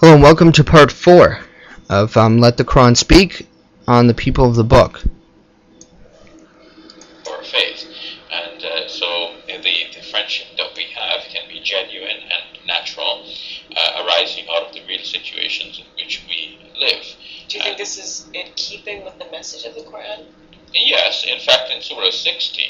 Hello and welcome to part 4 of Let the Quran Speak on the People of the Book. Our faith. And so the friendship that we have can be genuine and natural, arising out of the real situations in which we live. Do you think this is in keeping with the message of the Quran? Yes, in fact in Surah 60,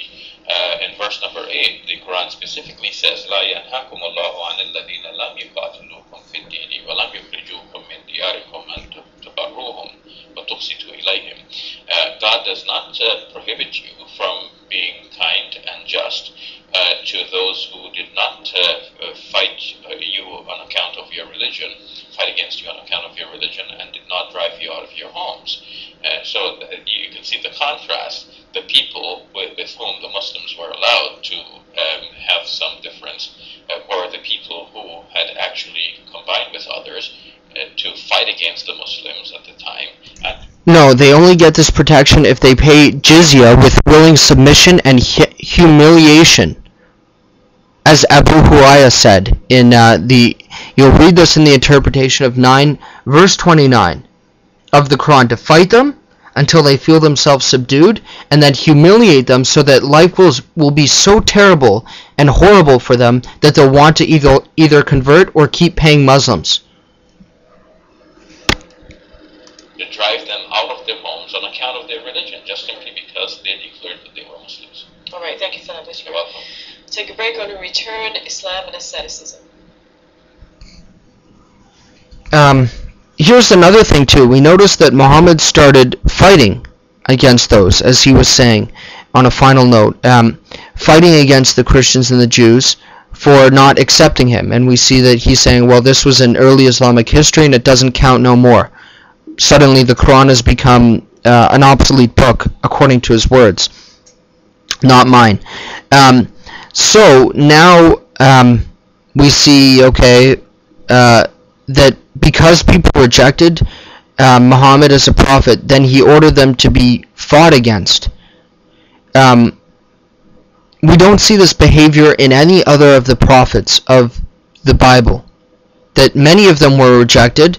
in verse number 8, the Quran specifically says, لَا يَنْهَاكُمُ اللَّهُ عَنِ الَّذِينَ لَمْ يُقَاتِلُوكُمْ فِي الدِّينِ وَلَمْ يُخْرِجُوكُمْ مِنْ دِيَارِكُمْ أَنْ تَبَرُّوهُمْ وَتُقْسِطُوا إِلَيْهِمْ. God does not prohibit you from being kind and just to those who did not fight you on account of your religion, fight against you on account of your religion, and did not drive you out of your homes. So you can see the contrast. The people with whom the Muslims were allowed to have some difference were the people who had actually combined with others to fight against the Muslims at the time. No, they only get this protection if they pay jizya with willing submission and humiliation. As Abu Hurairah said in you'll read this in the interpretation of 9 verse 29 of the Quran, to fight them until they feel themselves subdued, and then humiliate them so that life will be so terrible and horrible for them that they'll want to either convert or keep paying Muslims. To drive them out of their homes on account of their religion, just simply because they declared that they were Muslims. All right, thank you for that, Mr. You're welcome. Take a break on a return, Islam and asceticism. Here's another thing too. We noticed that Muhammad started fighting against those, as he was saying on a final note, fighting against the Christians and the Jews for not accepting him. And we see that he's saying, well, this was in early Islamic history and it doesn't count no more. Suddenly the Quran has become an obsolete book, according to his words, not mine. So now we see, that because people rejected Muhammad as a prophet, then he ordered them to be fought against. We don't see this behavior in any other of the prophets of the Bible, that many of them were rejected,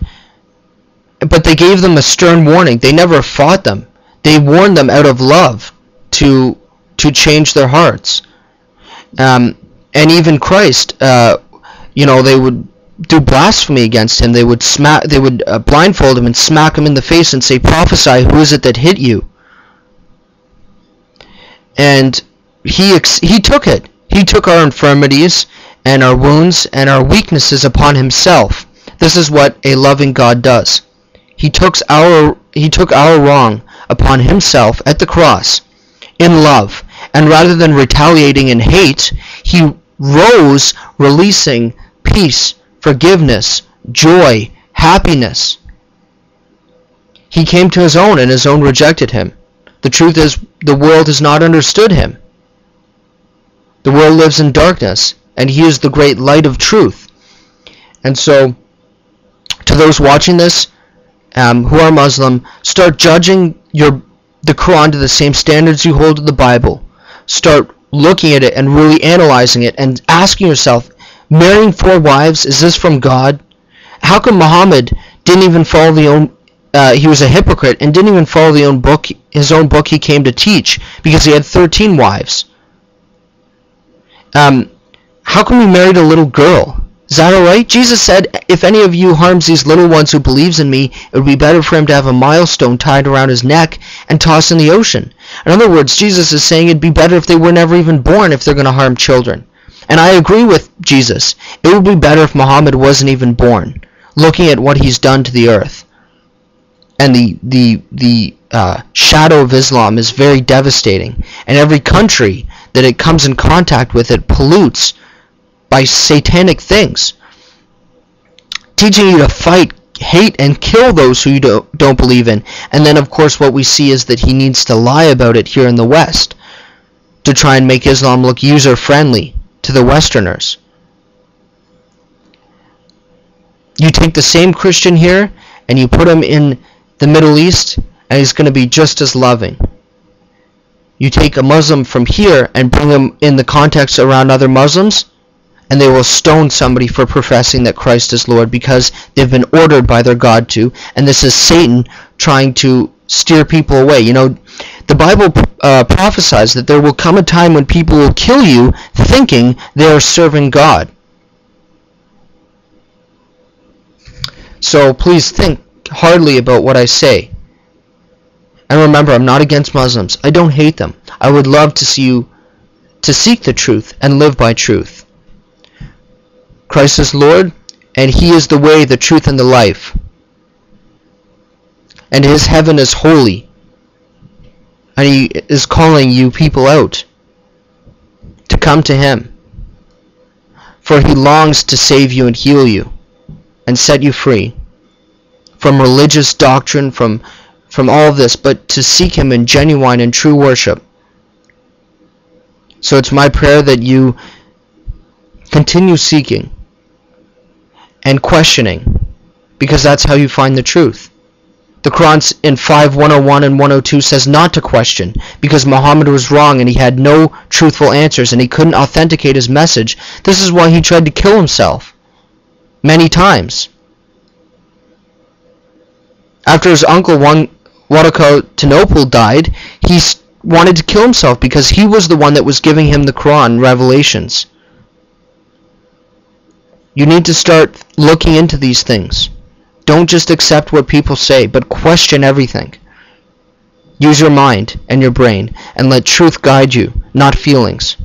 but they gave them a stern warning. They never fought them. They warned them out of love to change their hearts. And even Christ, they would do blasphemy against him. They would blindfold him and smack him in the face and say, prophesy, who is it that hit you? And he took it. He took our infirmities and our wounds and our weaknesses upon himself. This is what a loving God does. He took our wrong upon himself at the cross in love, and rather than retaliating in hate, he rose releasing peace, forgiveness, joy, happiness. He came to his own, and his own rejected him. The truth is, the world has not understood him. The world lives in darkness, and he is the great light of truth. And so, to those watching this, who are Muslim, start judging the Quran to the same standards you hold to the Bible. Start looking at it and really analyzing it and asking yourself, marrying 4 wives, is this from God? How come Muhammad didn't even follow he was a hypocrite and didn't even follow his own book he came to teach, because he had 13 wives? How come he married a little girl? Is that alright? Jesus said, if any of you harms these little ones who believes in me, it would be better for him to have a millstone tied around his neck and tossed in the ocean. In other words, Jesus is saying it'd be better if they were never even born if they're going to harm children. And I agree with Jesus. It would be better if Muhammad wasn't even born, looking at what he's done to the earth. And the shadow of Islam is very devastating. And every country that it comes in contact with, it pollutes by satanic things, teaching you to fight, hate, and kill those who you don't believe in. And then, of course, what we see is that he needs to lie about it here in the West to try and make Islam look user-friendly to the Westerners. You take the same Christian here and you put him in the Middle East, and he's going to be just as loving. You take a Muslim from here and bring him in the context around other Muslims, and they will stone somebody for professing that Christ is Lord because they've been ordered by their God to, and this is Satan trying to steer people away. You know, the Bible prophesies that there will come a time when people will kill you thinking they are serving God. So please think hardly about what I say. And remember, I'm not against Muslims. I don't hate them. I would love to see you to seek the truth and live by truth. Christ is Lord, and He is the way, the truth, and the life. And His heaven is holy. And He is calling you people out to come to Him. For He longs to save you and heal you and set you free from religious doctrine, from all of this, but to seek Him in genuine and true worship. So it's my prayer that you continue seeking and questioning, because that's how you find the truth. The Quran in 5:101 and 102 says not to question, because Muhammad was wrong and he had no truthful answers and he couldn't authenticate his message. This is why he tried to kill himself many times. After his uncle Waraqah died, he wanted to kill himself because he was the one that was giving him the Quran revelations. You need to start looking into these things. Don't just accept what people say, but question everything. Use your mind and your brain, and let truth guide you, not feelings.